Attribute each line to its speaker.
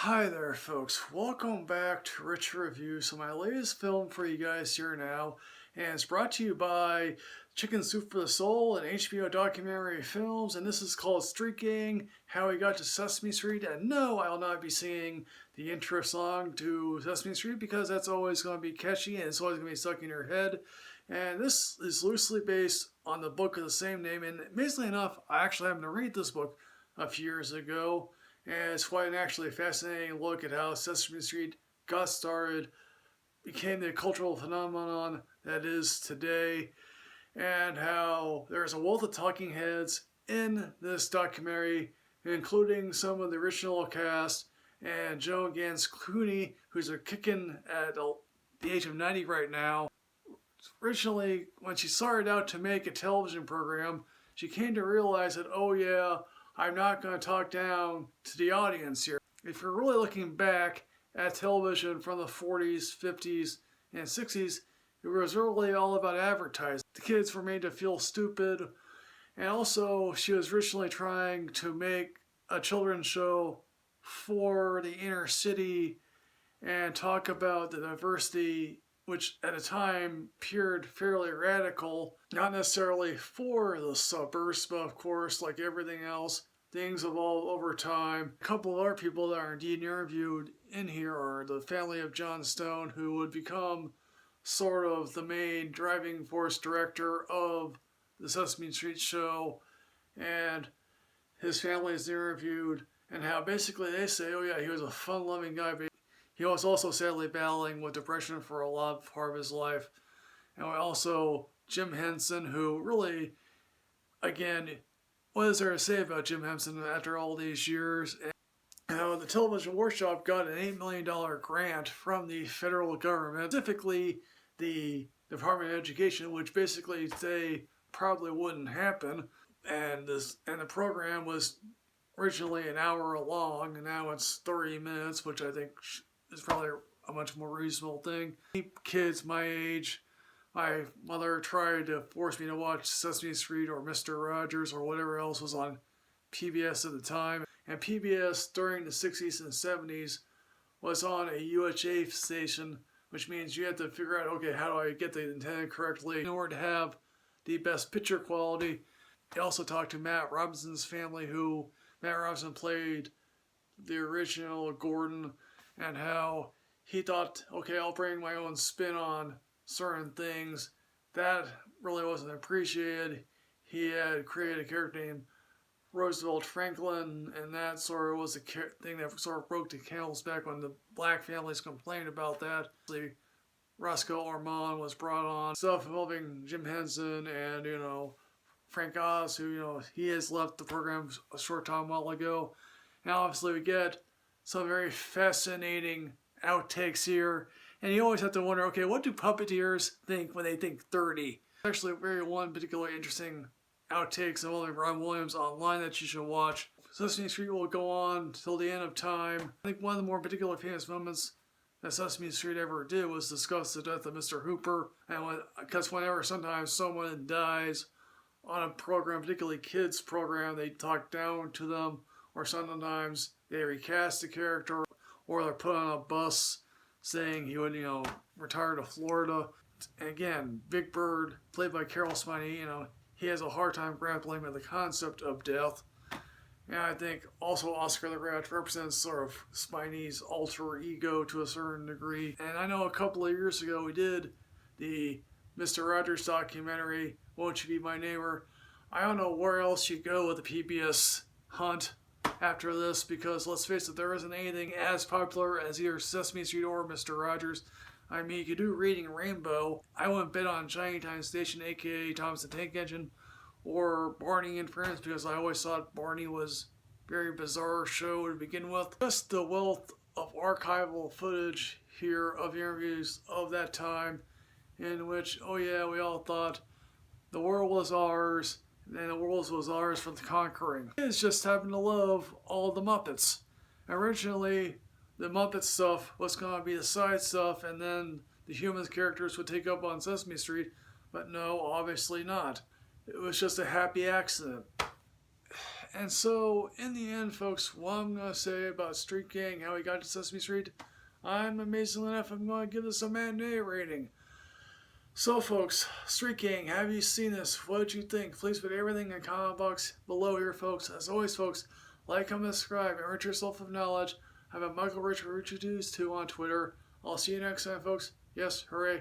Speaker 1: Hi there folks, welcome back to Rich Review. So my latest film for you guys here now, and it's brought to you by Chicken Soup for the Soul and HBO Documentary Films, and this is called Street Gang, How We Got to Sesame Street. And no, I will not be singing the intro song to Sesame Street because that's always going to be catchy and it's always going to be stuck in your head. And this is loosely based on the book of the same name, and amazingly enough, I actually happened to read this book a few years ago. And it's quite an actually fascinating look at how Sesame Street got started, became the cultural phenomenon that is today, and how there's a wealth of talking heads in this documentary, including some of the original cast, and Joan Gans Clooney, who's kicking at the age of 90 right now. Originally, when she started out to make a television program, she came to realize that, oh yeah, I'm not going to talk down to the audience here. If you're really looking back at television from the 40s, 50s, and 60s, it was really all about advertising. The kids were made to feel stupid, and also she was originally trying to make a children's show for the inner city and talk about the diversity, which at a time appeared fairly radical, not necessarily for the suburbs, but of course, like everything else, things evolve over time. A couple of other people that are indeed interviewed in here are the family of John Stone, who would become sort of the main driving force director of the Sesame Street show, and his family is interviewed, and how basically they say, oh yeah, he was a fun-loving guy, but he was also sadly battling with depression for a lot part of his life. And also Jim Henson, who really, again, what is there to say about Jim Henson after all these years? And the Television Workshop got an $8 million grant from the federal government, specifically the Department of Education, which basically they probably wouldn't happen. And the program was originally an hour long, and now it's 30 minutes, which I think is probably a much more reasonable thing. Kids my age, my mother tried to force me to watch Sesame Street or Mr. Rogers or whatever else was on PBS at the time. And PBS during the 60s and 70s was on a UHF station, which means you had to figure out, okay, how do I get the antenna correctly in order to have the best picture quality. He also talked to Matt Robinson's family, who Matt Robinson played the original Gordon, and how he thought, okay, I'll bring my own spin on certain things. That really wasn't appreciated. He had created a character named Roosevelt Franklin, and that sort of was the thing that sort of broke the camel's back when the black families complained about that. Roscoe Ormond was brought on. Stuff involving Jim Henson and, Frank Oz, who, he has left the program a short time while ago. And obviously we get some very fascinating outtakes here. And you always have to wonder, okay, what do puppeteers think when they think 30? Actually, one particularly interesting outtakes involving Ron Williams online that you should watch. Sesame Street will go on till the end of time. I think one of the more particularly famous moments that Sesame Street ever did was discuss the death of Mr. Hooper. And because whenever sometimes someone dies on a program, particularly kids program, they talk down to them, or sometimes they recast the character, or they're put on a bus saying he would, retire to Florida. And again, Big Bird, played by Carol Spiney, he has a hard time grappling with the concept of death. And I think also Oscar the Grouch represents sort of Spiney's alter ego to a certain degree. And I know a couple of years ago we did the Mr. Rogers documentary, Won't You Be My Neighbor? I don't know where else you go with the PBS hunt after this, because let's face it, there isn't anything as popular as either Sesame Street or Mr. Rogers. I mean, you could do Reading Rainbow. I wouldn't bet on Shiny Time Station, aka Thomas the Tank Engine, or Barney and Friends, because I always thought Barney was a very bizarre show to begin with. Just the wealth of archival footage here of interviews of that time, in which, oh yeah, we all thought the world was ours, and the world was ours for the conquering. Kids just happen to love all the Muppets. Originally, the Muppet stuff was going to be the side stuff, and then the humans characters would take up on Sesame Street, but no, obviously not. It was just a happy accident. And so, in the end, folks, what I'm going to say about Street Gang, how he got to Sesame Street, I'm amazingly enough, I'm going to give this a matinee rating. So, folks, Street Gang, have you seen this? What did you think? Please put everything in the comment box below here, folks. As always, folks, like, comment, subscribe, and enrich yourself with knowledge. I'm at Michael Richard Richards 2 on Twitter. I'll see you next time, folks. Yes, hooray.